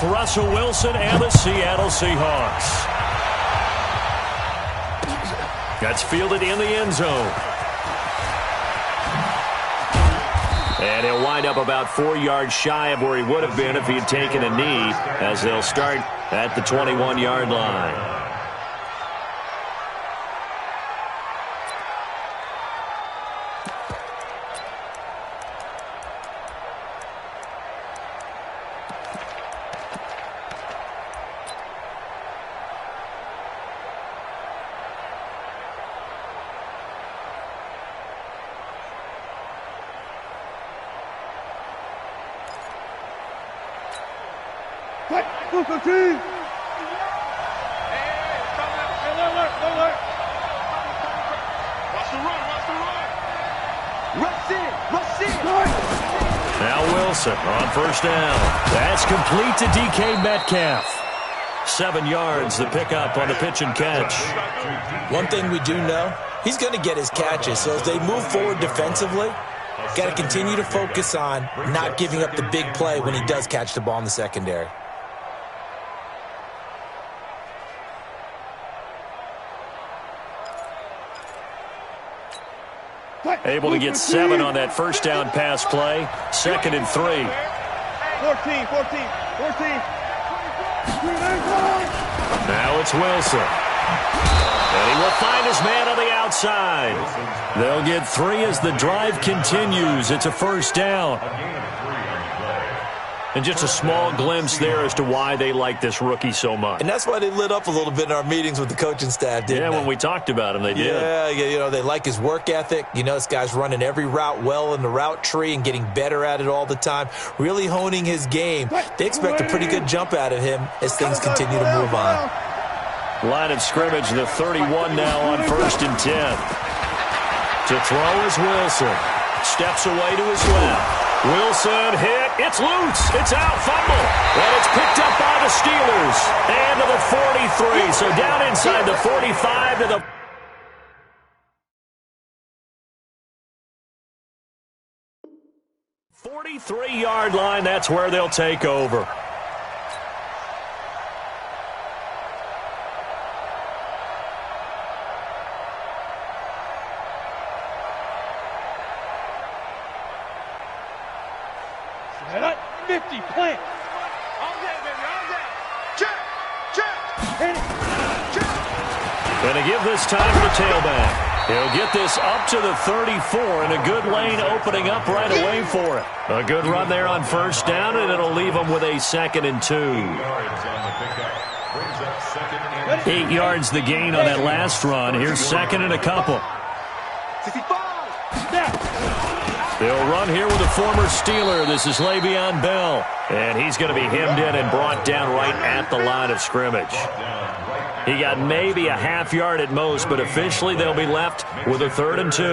with Russell Wilson and the Seattle Seahawks. That's fielded in the end zone. And he'll wind up about 4 yards shy of where he would have been if he had taken a knee, as they'll start at the 21-yard line. Now Wilson on first down. That's complete to DK Metcalf. 7 yards, the pickup on the pitch and catch. One thing we do know, he's going to get his catches. So as they move forward defensively, got to continue to focus on not giving up the big play when he does catch the ball in the secondary. Able to get 7 on that first down pass play. 2nd and 3. 14. Now it's Wilson. And he will find his man on the outside. They'll get 3 as the drive continues. It's a first down. And just a small glimpse there as to why they like this rookie so much. And that's why they lit up a little bit in our meetings with the coaching staff, didn't they? Yeah, when we talked about him, they did. Yeah, you know, they like his work ethic. You know, this guy's running every route well in the route tree and getting better at it all the time, really honing his game. They expect a pretty good jump out of him as things continue to move on. Line of scrimmage, the 31 now on 1st and 10. To throw is Wilson. Steps away to his left. Wilson hit. It's loose. It's out. Fumble. And it's picked up by the Steelers. And to the 43. So down inside the 45 to the 43-yard line. That's where they'll take over. Plant. Check. Going to give this time to the tailback. He'll get this up to the 34, and a good lane opening up right away for it. A good run there on first down, and it'll leave him with a 2nd and 2. 8 yards the gain on that last run. Here's 2nd and a couple. 65. They'll run here with a former Steeler. This is Le'Veon Bell. And he's going to be hemmed in and brought down right at the line of scrimmage. He got maybe a half yard at most, but officially they'll be left with a 3rd and 2.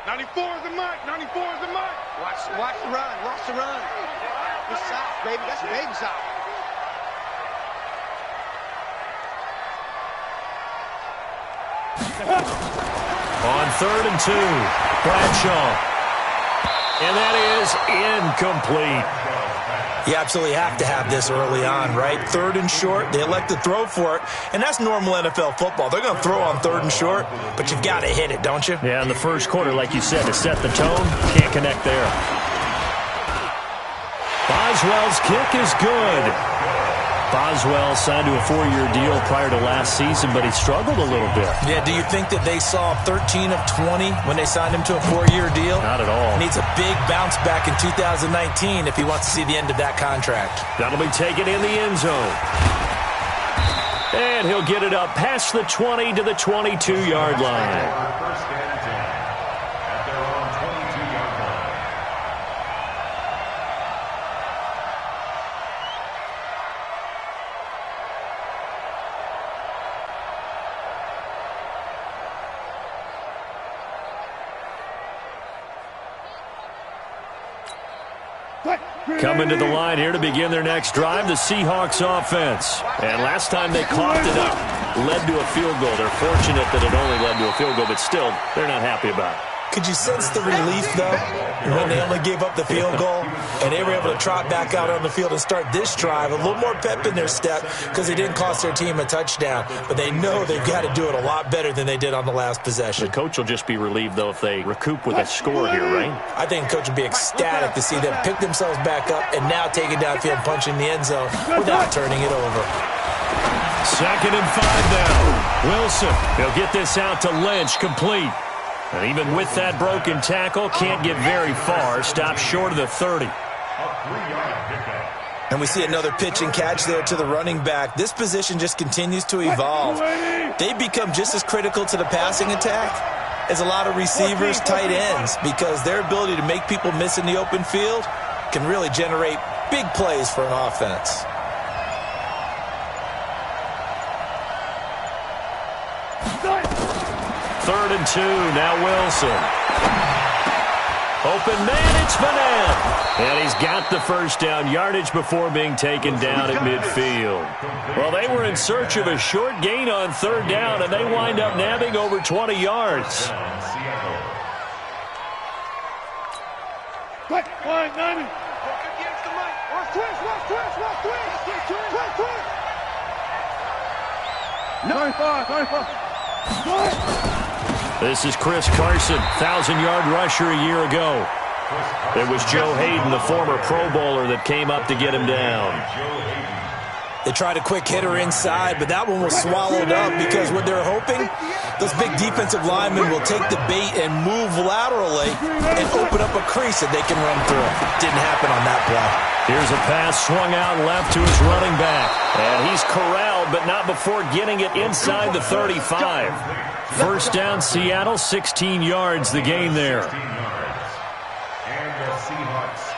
94 is the mark. 94 is the mark. Watch the run. Watch the run. Good side, baby. That's a baby side. On 3rd and 2, Bradshaw. And that is incomplete. You absolutely have to have this early on, right? 3rd and short, they elect to throw for it, and that's normal NFL football. They're going to throw on 3rd and short, but you've got to hit it, don't you? Yeah, in the first quarter, like you said, to set the tone, can't connect there. Boswell's kick is good. Boswell signed to a 4-year deal prior to last season, but he struggled a little bit. Yeah, do you think that they saw 13 of 20 when they signed him to a 4-year deal? Not at all. Needs a big bounce back in 2019 if he wants to see the end of that contract. That'll be taken in the end zone. And he'll get it up past the 20 to the 22-yard line. Coming to the line here to begin their next drive, the Seahawks offense. And last time they coughed it up, led to a field goal. They're fortunate that it only led to a field goal, but still, they're not happy about it. Could you sense the relief, though, when they only gave up the field goal and they were able to trot back out on the field and start this drive? A little more pep in their step because they didn't cost their team a touchdown, but they know they've got to do it a lot better than they did on the last possession. The coach will just be relieved, though, if they recoup with a score here, right? I think the coach would be ecstatic to see them pick themselves back up and now take it downfield and punch in the end zone without turning it over. 2nd and 5 now. Wilson, he'll get this out to Lynch, complete. And even with that broken tackle, can't get very far. Stops short of the 30. And we see another pitch and catch there to the running back. This position just continues to evolve. They become just as critical to the passing attack as a lot of receivers, tight ends, because their ability to make people miss in the open field can really generate big plays for an offense. Third and 2, now Wilson. Open man, it's Banan. And he's got the first down yardage before being taken down at midfield. Well, they were in search of a short gain on 3rd down, and they wind up nabbing over 20 yards. Quick, 90. This is Chris Carson, 1,000-yard rusher a year ago. It was Joe Hayden, the former Pro Bowler, that came up to get him down. They tried a quick hitter inside, but that one was swallowed up because what they're hoping, those big defensive linemen will take the bait and move laterally and open up a crease that they can run through. Didn't happen on that play. Here's a pass swung out left to his running back. And he's corralled, but not before getting it inside the 35. First down, Seattle, 16 yards, the gain there.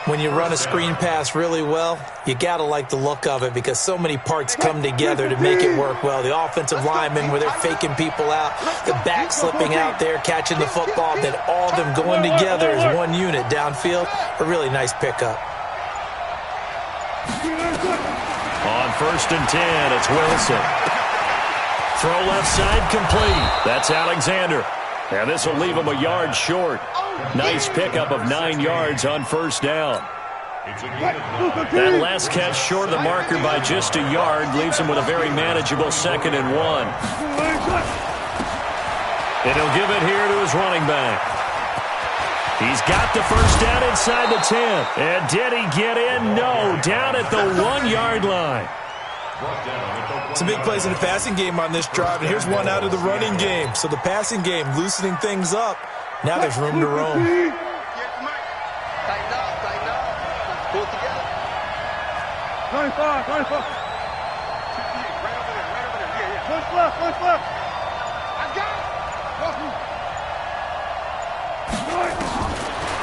When you run a screen pass really well, you got to like the look of it because so many parts come together to make it work well. The offensive linemen, where they're faking people out, the back slipping out there, catching the football, then all of them going together as one unit downfield. A really nice pickup. On 1st and 10, it's Wilson. Throw left side complete. That's Alexander. And this will leave him a yard short. Nice pickup of 9 yards on 1st down. That last catch short of the marker by just a yard leaves him with a very manageable 2nd and 1. And he'll give it here to his running back. He's got the first down inside the 10. And did he get in? No, down at the 1-yard line. Some big plays in the passing game on this drive, and here's one out of the running game. So the passing game loosening things up. Now there's room to roam. Tighten up. Pull it together. 95. Right over there. Yeah. Push left. I got it.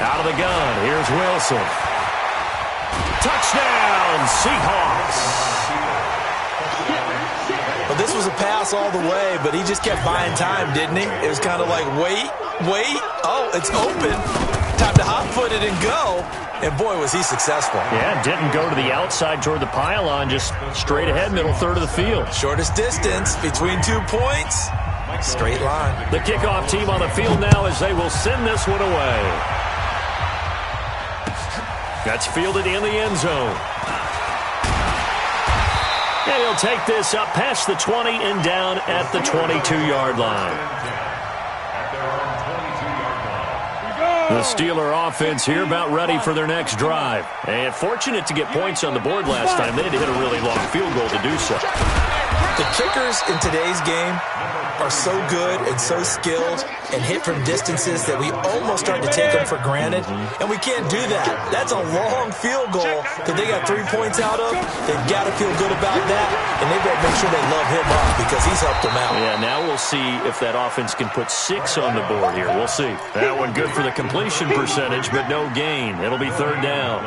Out of the gun, here's Wilson. Touchdown, Seahawks. Well, this was a pass all the way, but he just kept buying time, didn't he? It was kind of like, wait. Oh, it's open. Time to hot-foot it and go. And, boy, was he successful. Yeah, didn't go to the outside toward the pylon, just straight ahead, middle third of the field. Shortest distance between 2 points. Straight line. The kickoff team on the field now as they will send this one away. That's fielded in the end zone. And he'll take this up past the 20 and down at the 22-yard line. The Steeler offense here about ready for their next drive. And fortunate to get points on the board last time. They had to hit a really long field goal to do so. The kickers in today's game are so good and so skilled and hit from distances that we almost start to take them for granted, and we can't do that. That's a long field goal that they got 3 points out of. They've got to feel good about that, and they've got to make sure they love him up because he's helped them out. Yeah, now we'll see if that offense can put 6 on the board here. We'll see. That one good for the completion percentage, but no gain. It'll be 3rd down.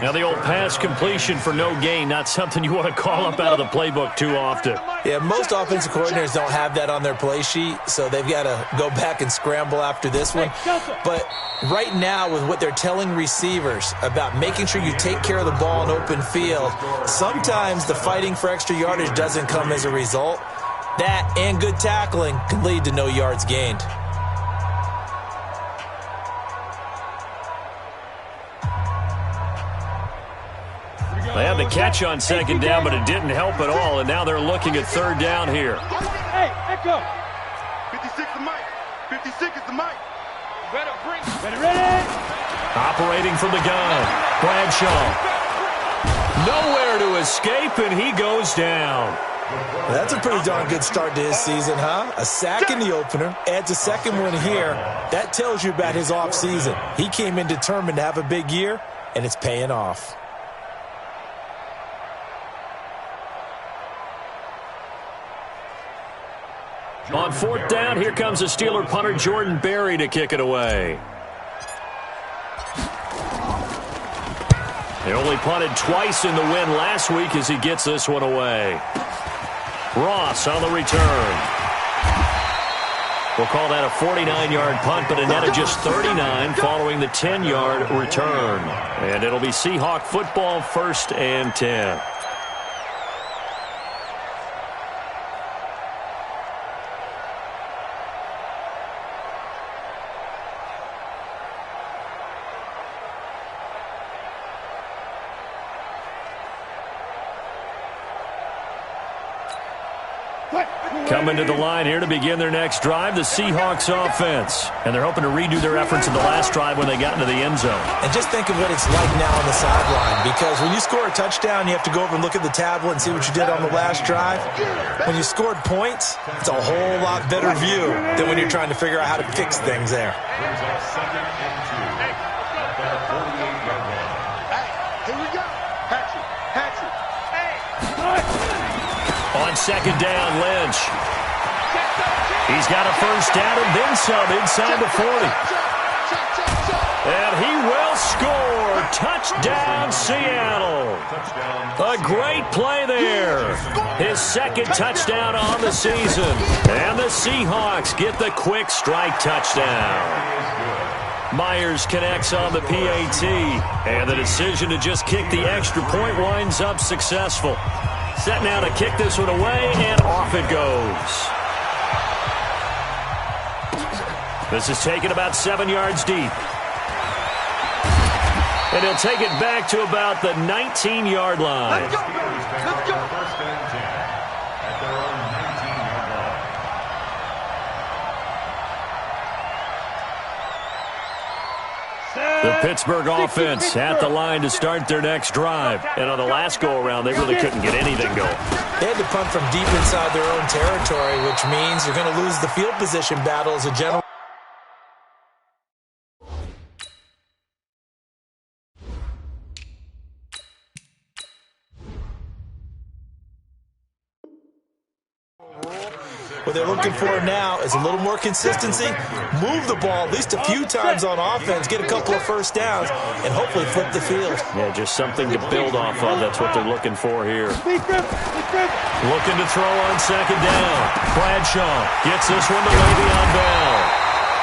Now, the old pass completion for no gain, not something you want to call up out of the playbook too often. Yeah, most offensive coordinators don't have that on their play sheet, so they've got to go back and scramble after this one. But right now, with what they're telling receivers about making sure you take care of the ball in open field, sometimes the fighting for extra yardage doesn't come as a result. That and good tackling can lead to no yards gained. the catch on second down, but it didn't help at all, and now they're looking at third down here. Hey, echo. 56 is the mic. 56 is the mic. Ready. Operating from the gun, Bradshaw. Nowhere to escape, and he goes down. That's a pretty darn good start to his season, huh? A sack in the opener, adds a second one here. That tells you about his offseason. He came in determined to have a big year, and it's paying off. On fourth down, here comes the Steeler punter Jordan Berry to kick it away. He only punted twice in the win last week as he gets this one away. Ross on the return. We'll call that a 49-yard punt, but a net of just 39 following the 10-yard return. And it'll be Seahawk football, 1st and 10. Coming to the line here to begin their next drive, the Seahawks offense. And they're hoping to redo their efforts in the last drive when they got into the end zone. And just think of what it's like now on the sideline, because when you score a touchdown, you have to go over and look at the tablet and see what you did on the last drive. When you scored points, it's a whole lot better view than when you're trying to figure out how to fix things there. On second down, Lynch. He's got a first down and then some inside the 40. And he will score. Touchdown, Seattle. A great play there. His second touchdown on the season. And the Seahawks get the quick strike touchdown. Myers connects on the PAT. And the decision to just kick the extra point winds up successful. Set now to kick this one away, and off it goes. This is taken about 7 yards deep. And he'll take it back to about the 19-yard line. Let's go. Let's go. First and 10 at their own 19-yard line. The Pittsburgh offense at the line to start their next drive. And on the last go-around, they really couldn't get anything going. They had to punt from deep inside their own territory, which means you're going to lose the field position battle as a general. What they're looking for now is a little more consistency, move the ball at least a few times on offense, get a couple of first downs, and hopefully flip the field. Yeah, just something to build off of. That's what they're looking for here. Looking to throw on second down. Bradshaw gets this one to Le'Veon Bell.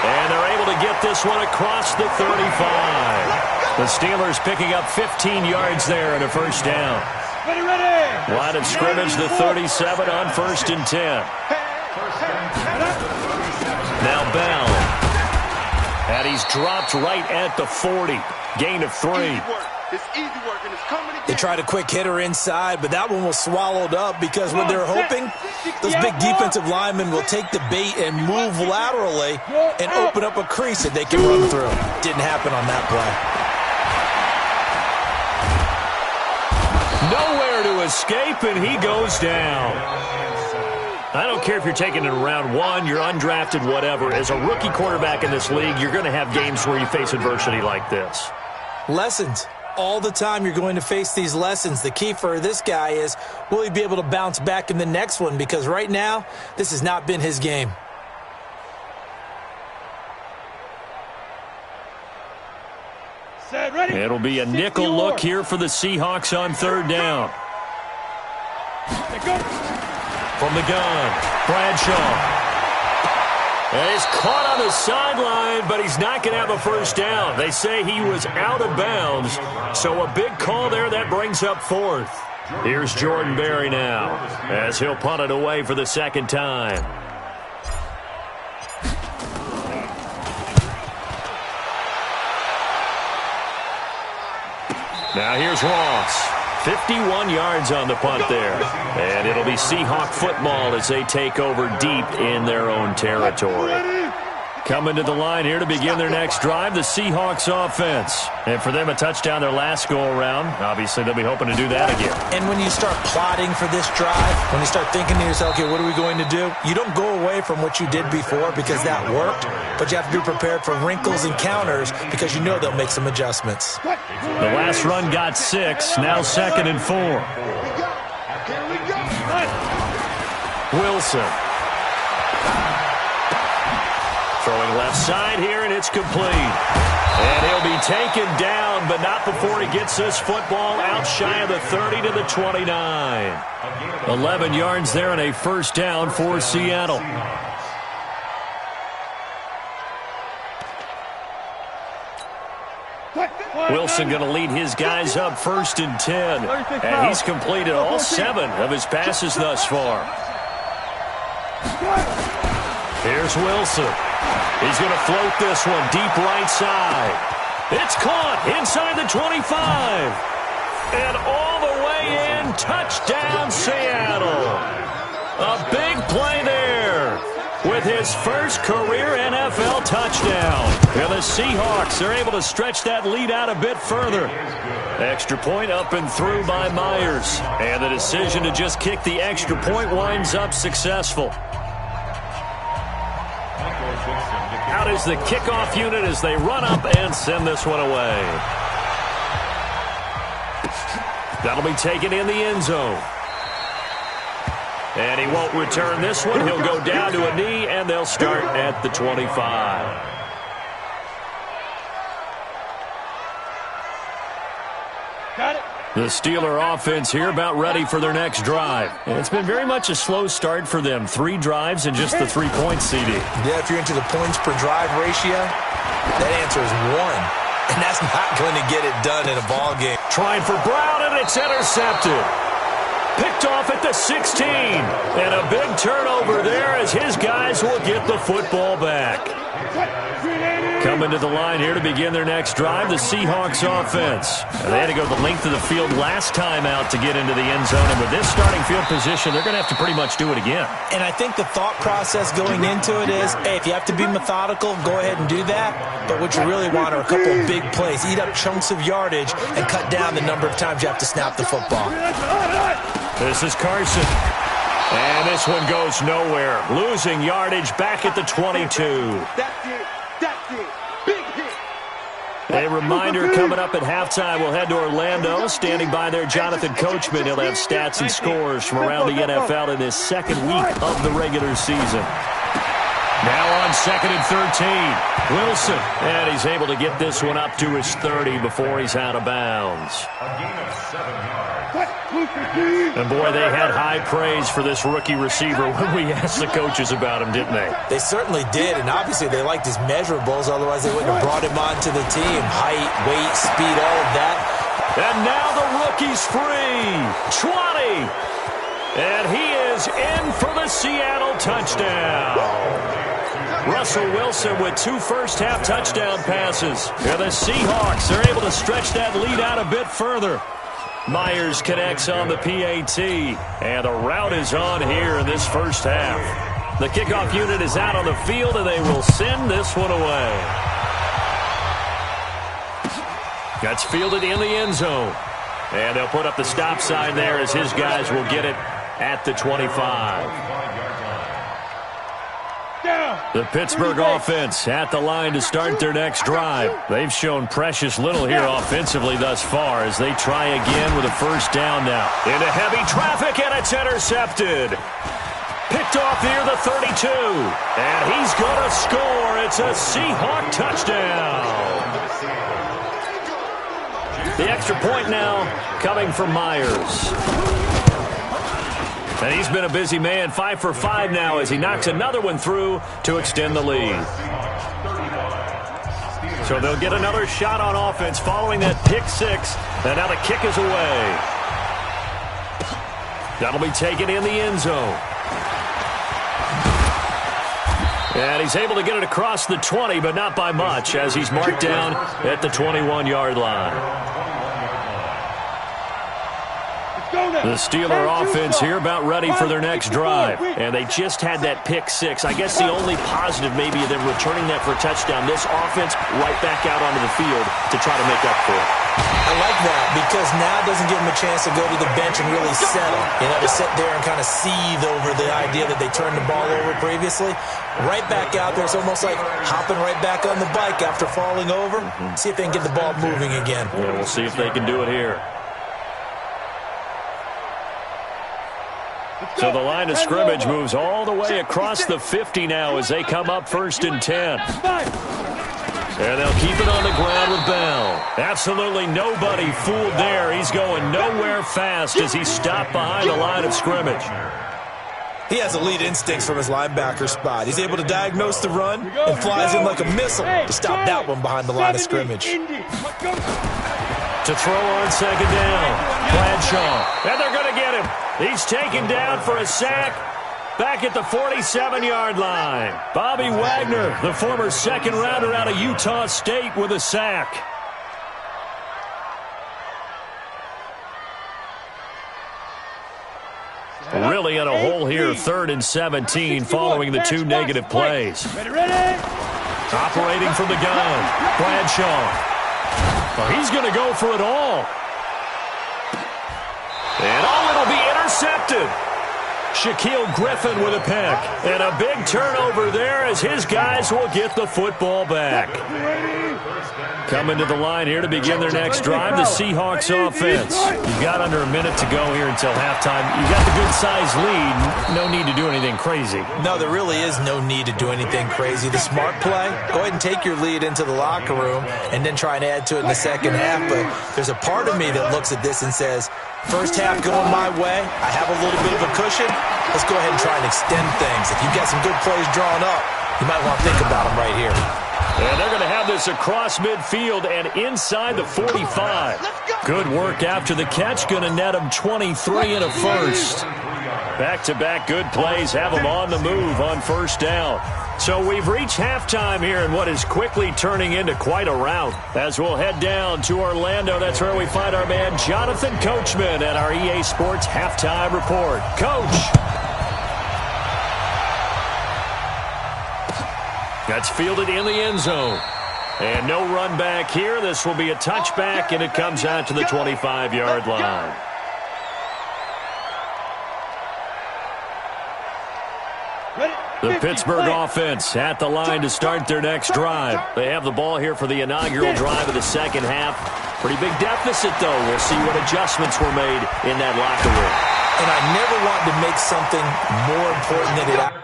And they're able to get this one across the 35. The Steelers picking up 15 yards there and a first down. Line of scrimmage, the 37 on 1st and 10. Now Bell. And he's dropped right at the 40. Gain of 3. It's easy work, and it's coming again. They tried a quick hitter inside, but that one was swallowed up because what they're hoping, those big defensive linemen will take the bait and move laterally and open up a crease that they can run through. Didn't happen on that play. Nowhere to escape, and he goes down. I don't care if you're taking it in round 1, you're undrafted, whatever. As a rookie quarterback in this league, you're going to have games where you face adversity like this. Lessons. All the time you're going to face these lessons. The key for this guy is, will he be able to bounce back in the next one? Because right now, this has not been his game. It'll be a nickel look here for the Seahawks on third down. From the gun, Bradshaw. And he's caught on the sideline, but he's not going to have a first down. They say he was out of bounds, so a big call there that brings up 4th. Here's Jordan Berry now, as he'll punt it away for the second time. Now here's Ross. 51 yards on the punt there. And it'll be Seahawk football as they take over deep in their own territory. Coming to the line here to begin their next drive, the Seahawks offense. And for them, a touchdown their last go-around. Obviously, they'll be hoping to do that again. And when you start plotting for this drive, when you start thinking to yourself, okay, what are we going to do? You don't go away from what you did before because that worked, but you have to be prepared for wrinkles and counters because you know they'll make some adjustments. The last run got 6, now 2nd and 4. Wilson. Throwing left side here, and it's complete. And he'll be taken down, but not before he gets this football out shy of the 30 to the 29. 11 yards there and a first down for Seattle. Wilson going to lead his guys up 1st and 10. And he's completed all 7 of his passes thus far. Here's Wilson. He's going to float this one deep right side. It's caught inside the 25. And all the way in, touchdown Seattle. A big play there with his first career NFL touchdown. And the Seahawks are able to stretch that lead out a bit further. Extra point up and through by Myers. And the decision to just kick the extra point winds up successful. Out is the kickoff unit as they run up and send this one away. That'll be taken in the end zone. And he won't return this one. He'll go down to a knee, and they'll start at the 25. Got it. The Steeler offense here about ready for their next drive. And it's been very much a slow start for them. 3 drives and just the 3 points, CD. Yeah, if you're into the points per drive ratio, that answer is 1. And that's not going to get it done in a ball game. Trying for Brown, and it's intercepted. Picked off at the 16. And a big turnover there as his guys will get the football back. Coming to the line here to begin their next drive, the Seahawks offense. And they had to go the length of the field last time out to get into the end zone. And with this starting field position, they're going to have to pretty much do it again. And I think the thought process going into it is, hey, if you have to be methodical, go ahead and do that. But what you really want are a couple of big plays. Eat up chunks of yardage and cut down the number of times you have to snap the football. This is Carson. And this one goes nowhere. Losing yardage back at the 22. That's it. That's it. Big hit. A reminder coming up at halftime. We'll head to Orlando. Standing by there, Jonathan Coachman. He'll have stats and scores from around the NFL in his second week of the regular season. Now on 2nd and 13. Wilson. And he's able to get this one up to his 30 before he's out of bounds. A gain of 7 yards. And boy, they had high praise for this rookie receiver when we asked the coaches about him, didn't they? They certainly did, and obviously they liked his measurables, otherwise they wouldn't have brought him onto the team. Height, weight, speed, all of that. And now the rookie's free. 20. And he is in for the Seattle touchdown. Russell Wilson with 2 first-half touchdown passes. And the Seahawks are able to stretch that lead out a bit further. Myers connects on the PAT, and the route is on here in this first half. The kickoff unit is out on the field, and they will send this one away. That's fielded in the end zone. And they'll put up the stop sign there as his guys will get it at the 25. The Pittsburgh offense at the line to start their next drive. They've shown precious little here offensively thus far as they try again with a first down now. Into heavy traffic, and it's intercepted. Picked off near the 32. And he's going to score. It's a Seahawk touchdown. The extra point now coming from Myers. And he's been a busy man, 5 for 5 now as he knocks another one through to extend the lead. So they'll get another shot on offense following that pick 6. And now the kick is away. That'll be taken in the end zone. And he's able to get it across the 20, but not by much as he's marked down at the 21-yard line. The Steeler offense here about ready for their next drive. And they just had that pick six. I guess the only positive maybe them returning that for a touchdown. This offense right back out onto the field to try to make up for it. I like that because now it doesn't give them a chance to go to the bench and really settle. You know, to sit there and kind of seethe over the idea that they turned the ball over previously. Right back out there. It's almost like hopping right back on the bike after falling over. See if they can get the ball moving again. Yeah, we'll see if they can do it here. So the line of scrimmage moves all the way across the 50 now as they come up 1st and 10. And they'll keep it on the ground with Bell. Absolutely nobody fooled there. He's going nowhere fast as he's stopped behind the line of scrimmage. He has elite instincts from his linebacker spot. He's able to diagnose the run and flies in like a missile to stop that one behind the line of scrimmage. To throw on 2nd down, Bradshaw. And they're going to get him. He's taken down for a sack back at the 47-yard line. Bobby Wagner, the former second-rounder out of Utah State, with a sack. Really in a hole here, 3rd and 17, following the 2 negative plays. Operating from the gun, Bradshaw. Well, he's going to go for it all. And it'll be intercepted. Shaquille Griffin with a pick. And a big turnover there as his guys will get the football back. Coming to the line here to begin their next drive, the Seahawks offense. You've got under a minute to go here until halftime. You've got the good-sized lead. No need to do anything crazy. No, there really is no need to do anything crazy. The smart play, go ahead and take your lead into the locker room and then try and add to it in the second half. But there's a part of me that looks at this and says, first half going my way, I have a little bit of a cushion. Let's go ahead and try and extend things. If you've got some good plays drawn up, you might want to think about them right here. And they're going to have this across midfield and inside the 45. Good work after the catch. Going to net them 23 and a first. Back-to-back good plays have them on the move on 1st down. So we've reached halftime here in what is quickly turning into quite a rout. As we'll head down to Orlando, that's where we find our man Jonathan Coachman at our EA Sports Halftime Report. Coach. That's fielded in the end zone. And no run back here. This will be a touchback, and it comes out to the 25-yard line. The Pittsburgh offense at the line to start their next drive. They have the ball here for the inaugural drive of the second half. Pretty big deficit, though. We'll see what adjustments were made in that locker room. And I never want to make something more important than it actually.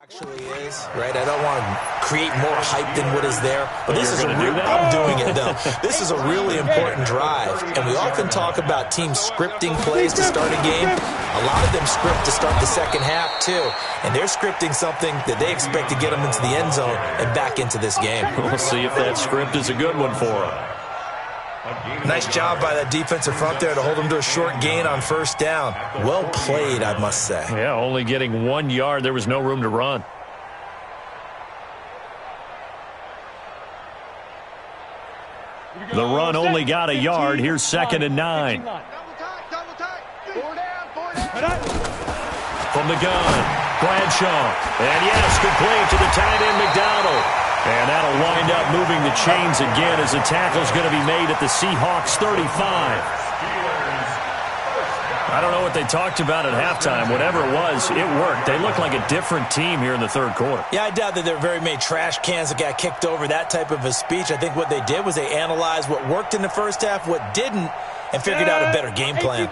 Actually is, right? I don't want to create more hype than what is there. But this is I'm doing it, though. This is a really important drive. And we often talk about teams scripting plays to start a game. A lot of them script to start the second half, too. And they're scripting something that they expect to get them into the end zone and back into this game. We'll see if that script is a good one for them. Nice job by that defensive front there to hold them to a short gain on 1st down. Well played, I must say. Yeah, only getting 1 yard. There was no room to run. The run only got a yard. Here's 2nd and 9. From the gun, Bradshaw. And yes, complete to the tight end, McDonald. And that'll wind up moving the chains again as the tackle's going to be made at the Seahawks 35. I don't know what they talked about at halftime. Whatever it was, it worked. They looked like a different team here in the third quarter. Yeah, I doubt that there were very many trash cans that got kicked over, that type of a speech. I think what they did was they analyzed what worked in the first half, what didn't, and figured out a better game plan.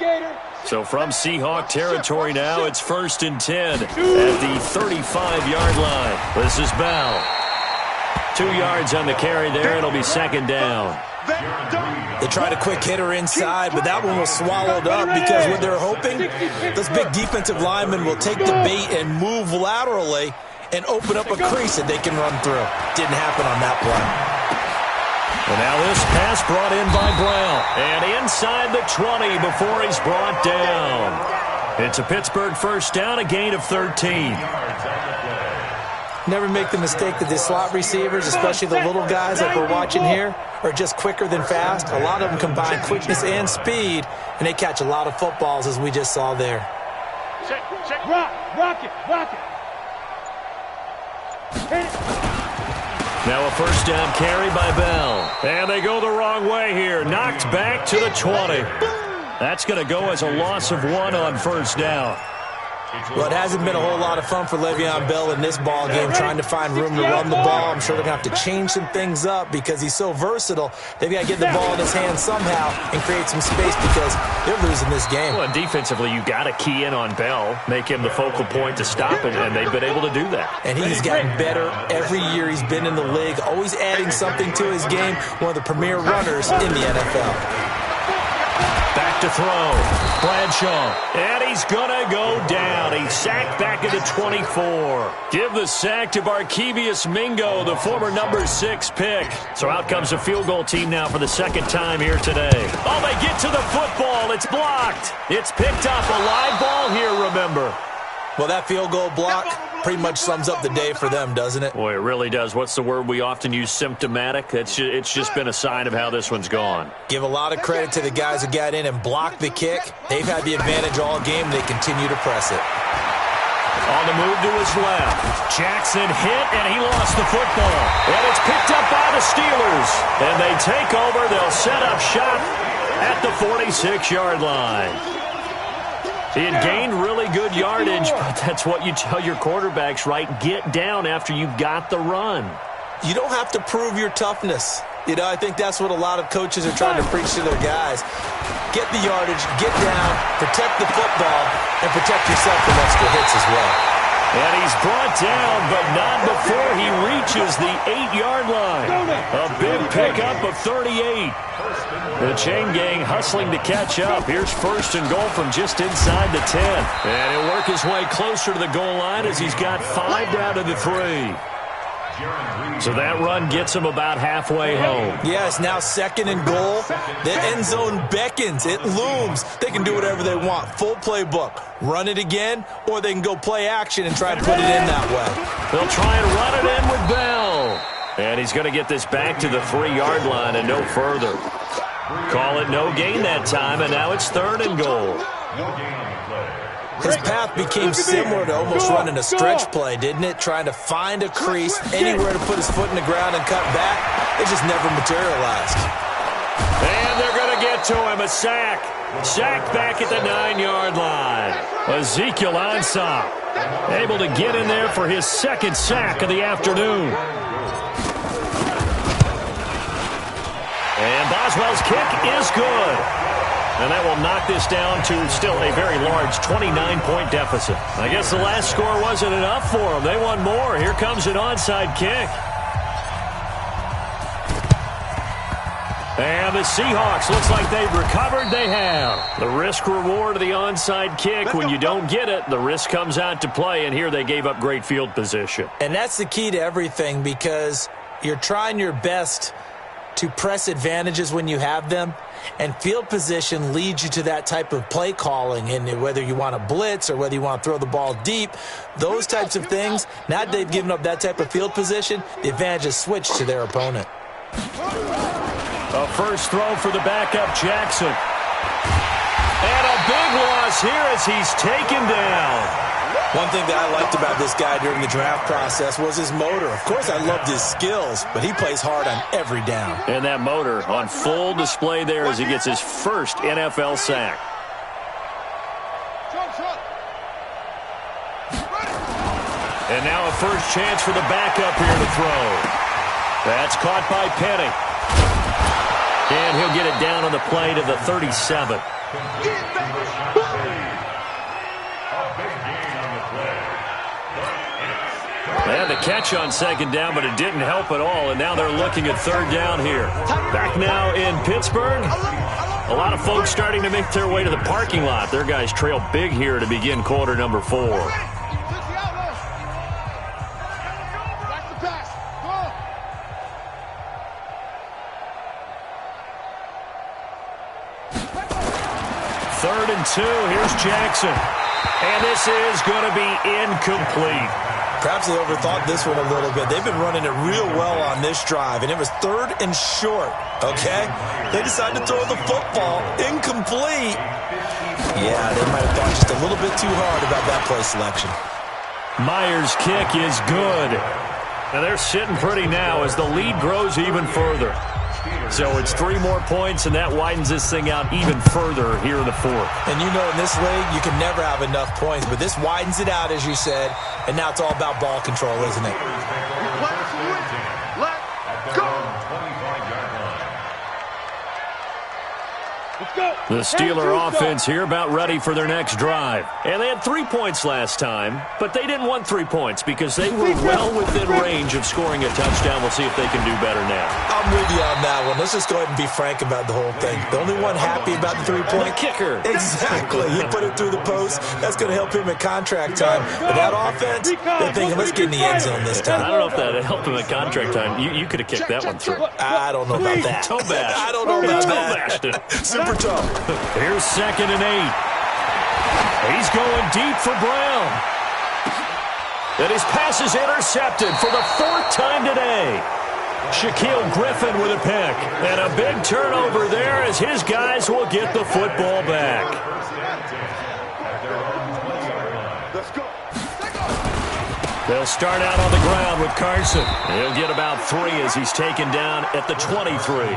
So from Seahawk territory now, it's 1st and 10 at the 35-yard line. This is Bell. 2 yards on the carry there. It'll be 2nd down. They tried a quick hitter inside, but that one was swallowed up because what they're hoping, those big defensive linemen will take the bait and move laterally and open up a crease that they can run through. Didn't happen on that play. And now this pass brought in by Brown. And inside the 20 before he's brought down. It's a Pittsburgh first down, a gain of 13. Never make the mistake that the slot receivers, especially the little guys like we're watching here, are just quicker than fast. A lot of them combine quickness and speed, and they catch a lot of footballs, as we just saw there. Check. Rock it. Now a first down carry by Bell. And they go the wrong way here. Knocked back to the 20. That's going to go as a loss of 1 on first down. Well, it hasn't been a whole lot of fun for Le'Veon Bell in this ball game, trying to find room to run the ball. I'm sure they're going to have to change some things up because he's so versatile. They've got to get the ball in his hands somehow and create some space because they're losing this game. Well, and defensively, you got to key in on Bell, make him the focal point to stop it, and they've been able to do that. And he's gotten better every year he's been in the league, always adding something to his game, one of the premier runners in the NFL. Back to throw. Bradshaw. And he's going to go down. He's sacked back at the 24. Give the sack to Barkevious Mingo, the former number 6 pick. So out comes the field goal team now for the second time here today. Oh, they get to the football. It's blocked. It's picked up. A live ball here, remember. Well, that field goal block pretty much sums up the day for them, doesn't it? Boy, it really does. What's the word we often use? Symptomatic. It's just been a sign of how this one's gone. Give a lot of credit to the guys who got in and blocked the kick. They've had the advantage all game. They continue to press it. On the move to his left. Jackson hit, and he lost the football. And it's picked up by the Steelers. And they take over. They'll set up shop at the 46-yard line. He had gained really good yardage, but that's what you tell your quarterbacks, right? Get down after you've got the run. You don't have to prove your toughness. You know, I think that's what a lot of coaches are trying to preach to their guys. Get the yardage, get down, protect the football, and protect yourself from extra hits as well. And he's brought down, but not before he reaches the 8-yard line. A big pickup of 38. The chain gang hustling to catch up. Here's 1st and goal from just inside the 10. And he'll work his way closer to the goal line as he's got 5 down to the 3. So that run gets him about halfway home. Yes, now 2nd and goal. The end zone beckons. It looms. They can do whatever they want. Full playbook. Run it again, or they can go play action and try to put it in that way. They'll try and run it in with Bell. And he's going to get this back to the 3-yard line and no further. Call it no gain that time, and now it's 3rd and goal. His path became similar to almost running a stretch play, didn't it? Trying to find a crease, anywhere to put his foot in the ground and cut back. It just never materialized. And they're going to get to him. A sack. Sacked back at the 9-yard line. Ezekiel Ansah able to get in there for his 2nd sack of the afternoon. And Boswell's kick is good. And that will knock this down to still a very large 29-point deficit. I guess the last score wasn't enough for them. They want more. Here comes an onside kick. And the Seahawks, looks like they've recovered. They have. The risk-reward of the onside kick. When you don't get it, the risk comes out to play. And here they gave up great field position. And that's the key to everything because you're trying your best to press advantages when you have them, and field position leads you to that type of play calling, and whether you want to blitz or whether you want to throw the ball deep, those types of things, now that they've given up that type of field position, the advantage is switched to their opponent. A first throw for the backup Jackson. And a big loss here as he's taken down. One thing that I liked about this guy during the draft process was his motor. Of course, I loved his skills, but he plays hard on every down. And that motor on full display there as he gets his first NFL sack. And now a first chance for the backup here to throw. That's caught by Penny. And he'll get it down on the play to the 37. They had the catch on second down, but it didn't help at all, and now they're looking at third down here. Back now in Pittsburgh. A lot of folks starting to make their way to the parking lot. Their guys trail big here to begin quarter number 4. Third and 2. Here's Jackson. And this is going to be incomplete. Perhaps they overthought this one a little bit. They've been running it real well on this drive, and it was third and short, okay? They decided to throw the football incomplete. Yeah, they might have thought just a little bit too hard about that play selection. Myers' kick is good. And they're sitting pretty now as the lead grows even further. So it's 3 more points, and that widens this thing out even further here in the 4th. And you know in this league, you can never have enough points, but this widens it out, as you said, and now it's all about ball control, isn't it? Let's go. The Steeler offense here about ready for their next drive. And they had 3 points last time, but they didn't want 3 points because they were well within range of scoring a touchdown. We'll see if they can do better now. I'm with you on that one. Let's just go ahead and be frank about the whole thing. The only one happy about the 3-point? The kicker. Exactly. He put it through the post. That's going to help him at contract time. But that offense, they're thinking, let's get in the end zone this time. I don't know if that helped him at contract time. You could have kicked that one through. I don't know about that. Toe bash. I don't know about that. Super tough. Here's 2nd and 8. He's going deep for Brown. And his pass is intercepted for the 4th time today. Shaquille Griffin with a pick. And a big turnover there as his guys will get the football back. They'll start out on the ground with Carson. He'll get about 3 as he's taken down at the 23.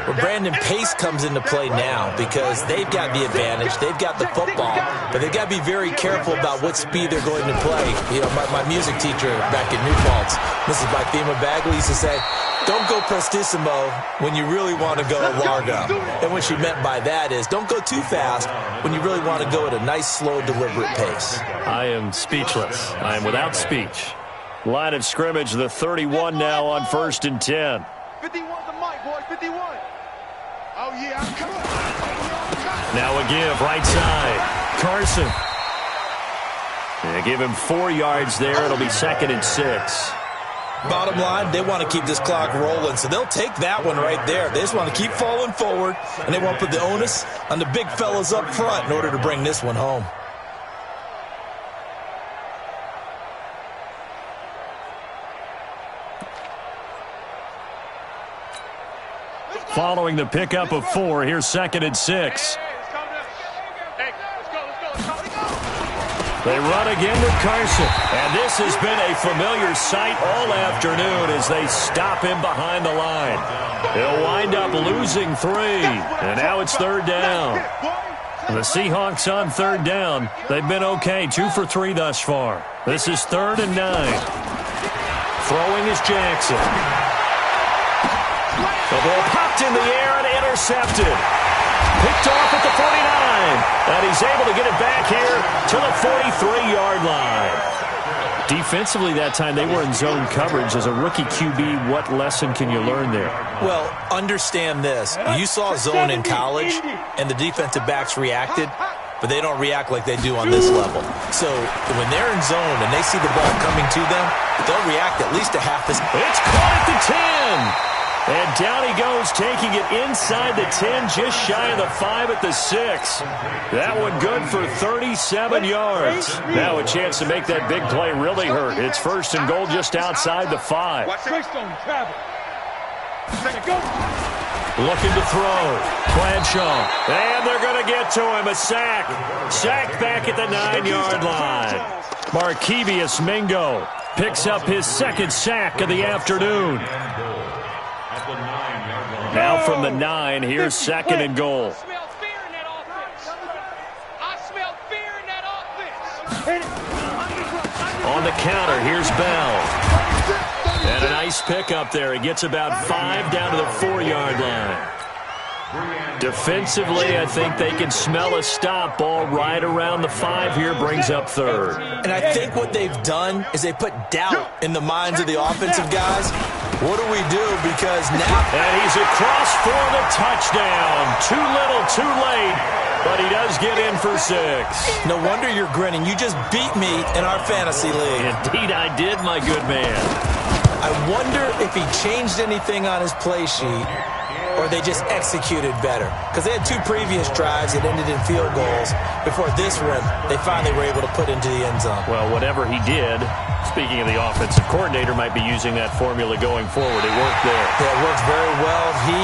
Well, Brandon, pace comes into play now because they've got the advantage. They've got the football, but they've got to be very careful about what speed they're going to play. You know, my music teacher back in New Paltz, Mrs. Bythema Bagley, used to say, don't go prestissimo when you really want to go largo. And what she meant by that is don't go too fast when you really want to go at a nice, slow, deliberate pace. I am speechless. I am without speech. Line of scrimmage, the 31 now on 1st and 10. 51 the mic, boys, 51. Oh, yeah, I'm coming. Now a give, right side. Carson. They give him 4 yards there. It'll be 2nd and 6. Bottom line, they want to keep this clock rolling, so they'll take that one right there. They just want to keep falling forward, and they want to put the onus on the big fellas up front in order to bring this one home. Following the pickup of 4, here's 2nd and 6. They run again with Carson. And this has been a familiar sight all afternoon as they stop him behind the line. He'll wind up losing 3. And now it's 3rd down. The Seahawks on 3rd down. They've been okay, 2 for 3 thus far. This is 3rd and 9. Throwing is Jackson. The ball popped in the air and intercepted. Picked off at the 49. And he's able to get it back here to the 43-yard line. Defensively that time, they were in zone coverage. As a rookie QB, what lesson can you learn there? Well, understand this. You saw zone in college, and the defensive backs reacted, but they don't react like they do on this level. So when they're in zone and they see the ball coming to them, they'll react at least a half this. It's caught at the 10. And down he goes, taking it inside the 10, just shy of the 5 at the 6. That one good for 37 yards. Now a chance to make that big play really hurt. It's 1st and goal just outside the 5. Looking to throw. Play Bradshaw. And they're going to get to him. A sack. Sacked back at the 9-yard line. Markevius Mingo picks up his second sack of the afternoon. Now from the 9, here's 2nd and goal. On the counter, here's Bell. And a nice pickup there. He gets about 5 down to the 4-yard line. Defensively, I think they can smell a stop. Ball right around the 5 here, brings up 3rd. And I think what they've done is they put doubt in the minds of the offensive guys. What do we do? Because now... And he's across for the touchdown. Too little, too late. But he does get in for 6. No wonder you're grinning. You just beat me in our fantasy league. Indeed I did, my good man. I wonder if he changed anything on his play sheet or they just executed better. Because they had 2 previous drives that ended in field goals. Before this one, they finally were able to put into the end zone. Well, whatever he did, speaking of the offensive coordinator, might be using that formula going forward. It worked there. Yeah, it works very well. He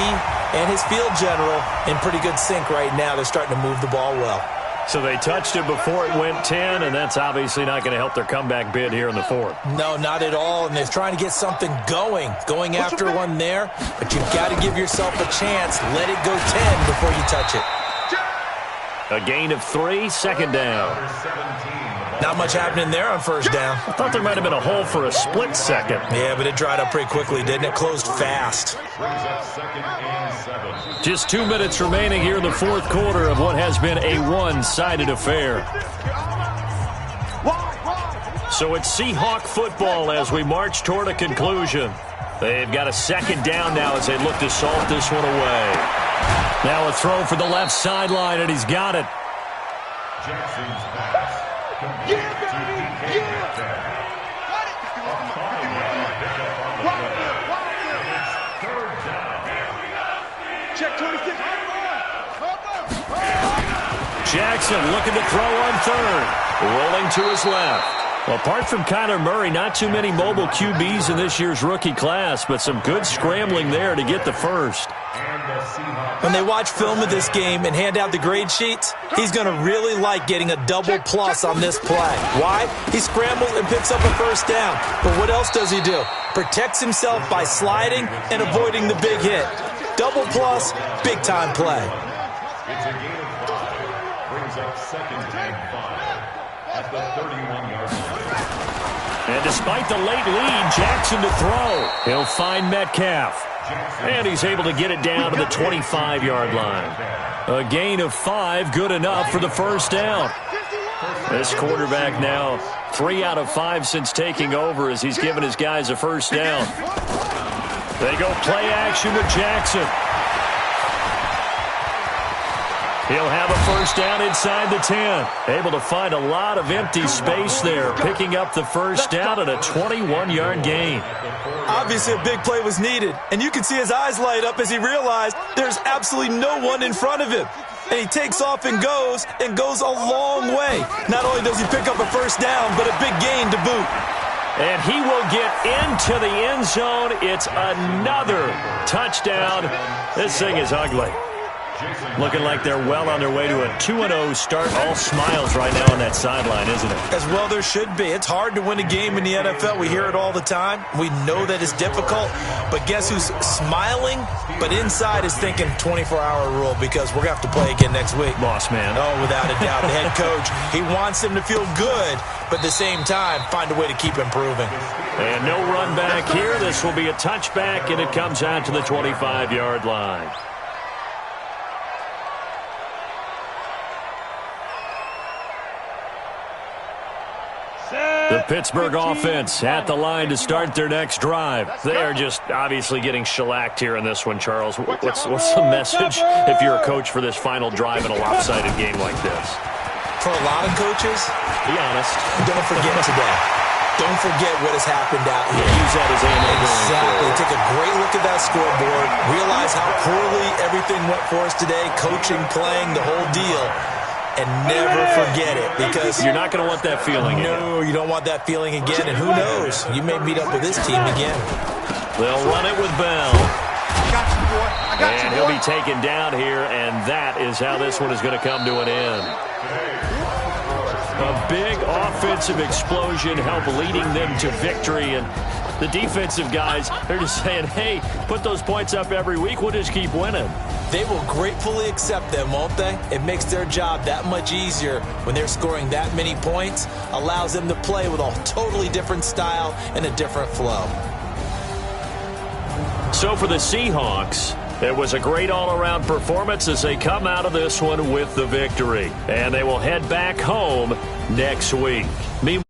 and his field general in pretty good sync right now. They're starting to move the ball well. So they touched it before it went 10, and that's obviously not going to help their comeback bid here in the 4th. No, not at all, and they're trying to get something going after one there, but you've got to give yourself a chance. Let it go 10 before you touch it. A gain of 3, 2nd down. Not much happening there on 1st down. I thought there might have been a hole for a split second. Yeah, but it dried up pretty quickly, didn't it? Closed fast. Just 2 minutes remaining here in the 4th quarter of what has been a one-sided affair. So it's Seahawk football as we march toward a conclusion. They've got a 2nd down now as they look to salt this one away. Now a throw for the left sideline, and he's got it. Jackson's pass. Yeah, baby! Yeah! Check 26. Jackson looking to throw on 3rd. Rolling to his left. Well, apart from Kyler Murray, not too many mobile QBs in this year's rookie class, but some good scrambling there to get the 1st. When they watch film of this game and hand out the grade sheets, he's going to really like getting a double plus on this play. Why? He scrambles and picks up a 1st down. But what else does he do? Protects himself by sliding and avoiding the big hit. Double plus, big-time play. It's a gain of 5. Brings up 2nd and 5 at the 31-yard line. And despite the late lead, Jackson to throw. He'll find Metcalf. And he's able to get it down to the 25-yard line. A gain of 5, good enough for the 1st down. This quarterback now 3 out of 5 since taking over as he's given his guys a 1st down. They go play action with Jackson. He'll have a 1st down inside the 10. Able to find a lot of empty space there, picking up the 1st down at a 21-yard gain. Obviously, a big play was needed, and you can see his eyes light up as he realized there's absolutely no one in front of him. And he takes off and goes a long way. Not only does he pick up a 1st down, but a big gain to boot. And he will get into the end zone. It's another touchdown. This thing is ugly. Looking like they're well on their way to a 2-0 start. All smiles right now on that sideline, isn't it? As well there should be. It's hard to win a game in the NFL. We hear it all the time. We know that it's difficult. But guess who's smiling? But inside is thinking 24-hour rule because we're going to have to play again next week. Boss man. Oh, without a doubt. The head coach, he wants them to feel good, but at the same time, find a way to keep improving. And no run back here. This will be a touchback, and it comes out to the 25-yard line. The Pittsburgh offense at the line to start their next drive. They are just obviously getting shellacked here in this one, Charles. What's the message if you're a coach for this final drive in a lopsided game like this? For a lot of coaches, be honest, don't forget today. Don't forget what has happened out here. Use that as ammo. Exactly. Take a great look at that scoreboard. Realize how poorly everything went for us today. Coaching, playing, the whole deal. And never forget it, because you're not going to want that feeling again. No, you don't want that feeling again, and who knows? You may meet up with this team again. They'll run it with Bell. I got you, boy. I And he'll be taken down here, and that is how this one is going to come to an end. A big offensive explosion helped leading them to victory, and the defensive guys, they're just saying, hey, put those points up every week, we'll just keep winning. They will gratefully accept them, won't they? It makes their job that much easier when they're scoring that many points, allows them to play with a totally different style and a different flow. So for the Seahawks, it was a great all-around performance as they come out of this one with the victory. And they will head back home next week. Meanwhile,